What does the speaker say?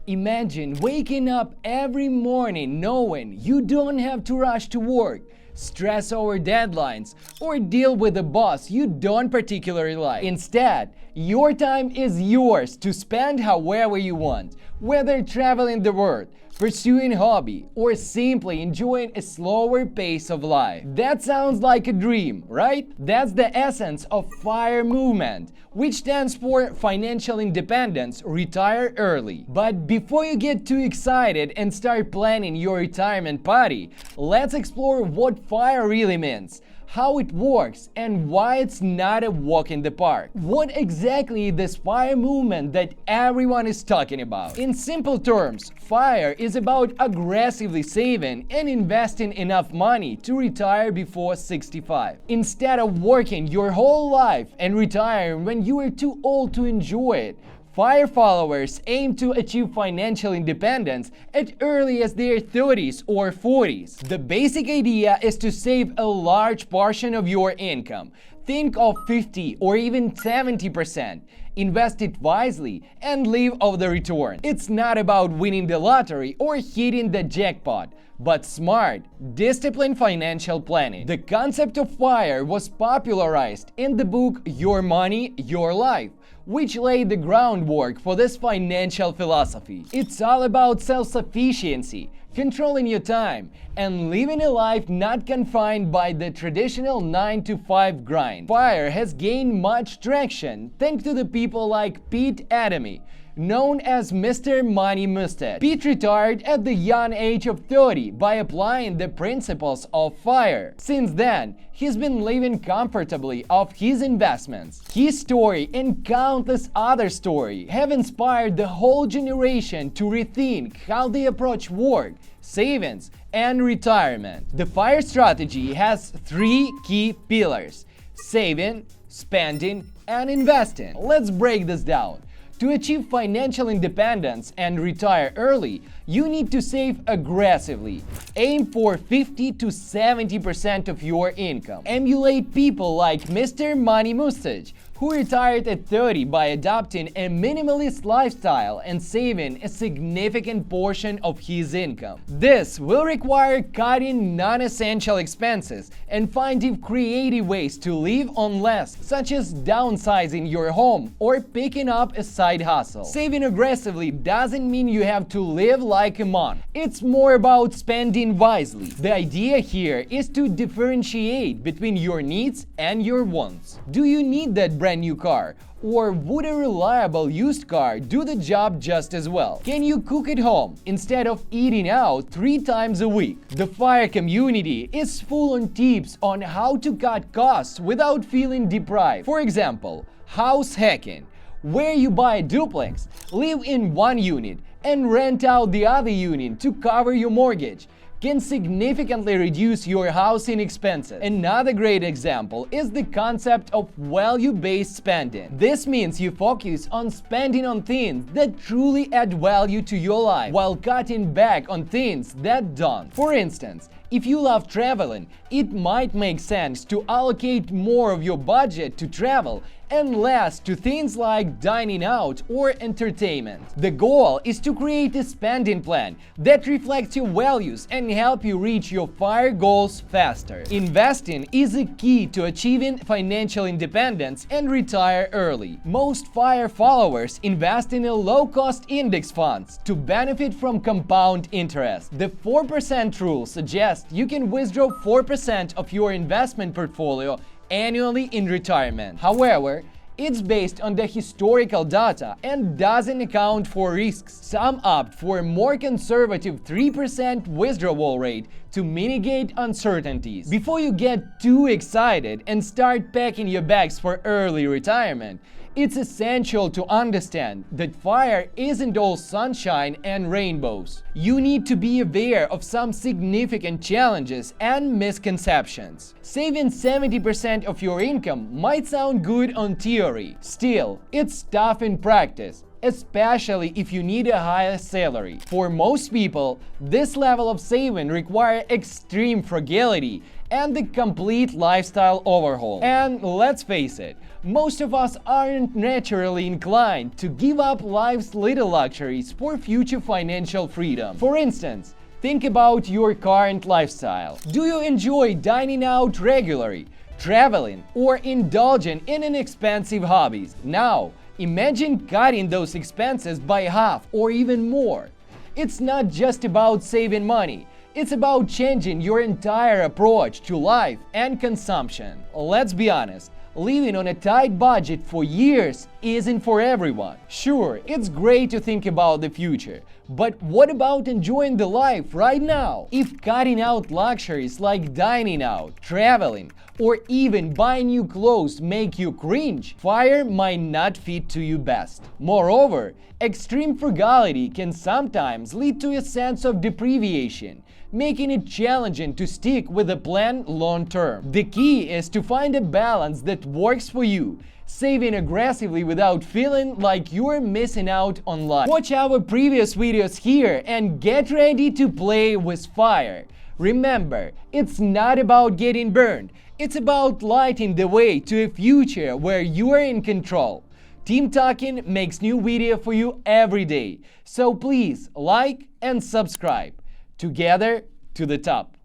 Imagine waking up every morning knowing you don't have to rush to work, stress over deadlines, or deal with a boss you don't particularly like. Instead, your time is yours to spend however you want, whether traveling the world, pursuing a hobby, or simply enjoying a slower pace of life. That sounds like a dream, right? That's the essence of FIRE movement, which stands for Financial Independence, Retire Early. But before you get too excited and start planning your retirement party, let's explore what FIRE really means, how it works, and why it's not a walk in the park. What exactly is this FIRE movement that everyone is talking about? In simple terms, FIRE is about aggressively saving and investing enough money to retire before 65. Instead of working your whole life and retiring when you are too old to enjoy it, FIRE followers aim to achieve financial independence as early as their 30s or 40s. The basic idea is to save a large portion of your income. Think of 50 or even 70%. Invest it wisely and live off the return. It's not about winning the lottery or hitting the jackpot, but smart, disciplined financial planning. The concept of FIRE was popularized in the book Your Money, Your Life, which laid the groundwork for this financial philosophy. It's all about self-sufficiency, controlling your time, and living a life not confined by the traditional 9-to-5 grind. FIRE has gained much traction thanks to the people like Pete Adamy, known as Mr. Money Mustache. Pete retired at the young age of 30 by applying the principles of FIRE. Since then, he's been living comfortably off his investments. His story and countless other stories have inspired the whole generation to rethink how they approach work, savings, and retirement. The FIRE strategy has three key pillars: saving, spending, and investing. Let's break this down. To achieve financial independence and retire early, you need to save aggressively. Aim for 50 to 70% of your income. Emulate people like Mr. Money Mustache, who retired at 30 by adopting a minimalist lifestyle and saving a significant portion of his income. This will require cutting non-essential expenses and finding creative ways to live on less, such as downsizing your home or picking up a side hustle. Saving aggressively doesn't mean you have to live like a monk. It's more about spending wisely. The idea here is to differentiate between your needs and your wants. Do you need that brand new car? Or would a reliable used car do the job just as well? Can you cook at home instead of eating out 3 times a week? The FIRE community is full on tips on how to cut costs without feeling deprived. For example, house hacking, where you buy a duplex, live in one unit, and rent out the other unit to cover your mortgage, can significantly reduce your housing expenses. Another great example is the concept of value-based spending. This means you focus on spending on things that truly add value to your life while cutting back on things that don't. For instance, if you love traveling, it might make sense to allocate more of your budget to travel and less to things like dining out or entertainment. The goal is to create a spending plan that reflects your values and help you reach your FIRE goals faster. Investing is a key to achieving financial independence and retire early. Most FIRE followers invest in a low-cost index funds to benefit from compound interest. The 4% rule suggests you can withdraw 4% of your investment portfolio annually in retirement. However, it's based on the historical data and doesn't account for risks. Some opt for a more conservative 3% withdrawal rate to mitigate uncertainties. Before you get too excited and start packing your bags for early retirement, it's essential to understand that FIRE isn't all sunshine and rainbows. You need to be aware of some significant challenges and misconceptions. Saving 70% of your income might sound good on theory. Still, it's tough in practice, especially if you need a higher salary. For most people, this level of saving requires extreme frugality and the complete lifestyle overhaul. And let's face it, most of us aren't naturally inclined to give up life's little luxuries for future financial freedom. For instance, think about your current lifestyle. Do you enjoy dining out regularly, traveling, or indulging in inexpensive hobbies? Now, imagine cutting those expenses by half or even more. It's not just about saving money. It's about changing your entire approach to life and consumption. Let's be honest, living on a tight budget for years isn't for everyone. Sure, it's great to think about the future, but what about enjoying the life right now? If cutting out luxuries like dining out, traveling, or even buying new clothes make you cringe, fire might not fit to you best. Moreover, extreme frugality can sometimes lead to a sense of deprivation, making it challenging to stick with a plan long term. The key is to find a balance that works for you, saving aggressively without feeling like you're missing out on life. Watch our previous videos here and get ready to play with fire. Remember, it's not about getting burned, it's about lighting the way to a future where you are in control. Team Talking makes new video for you every day, so please like and subscribe. Together to the top.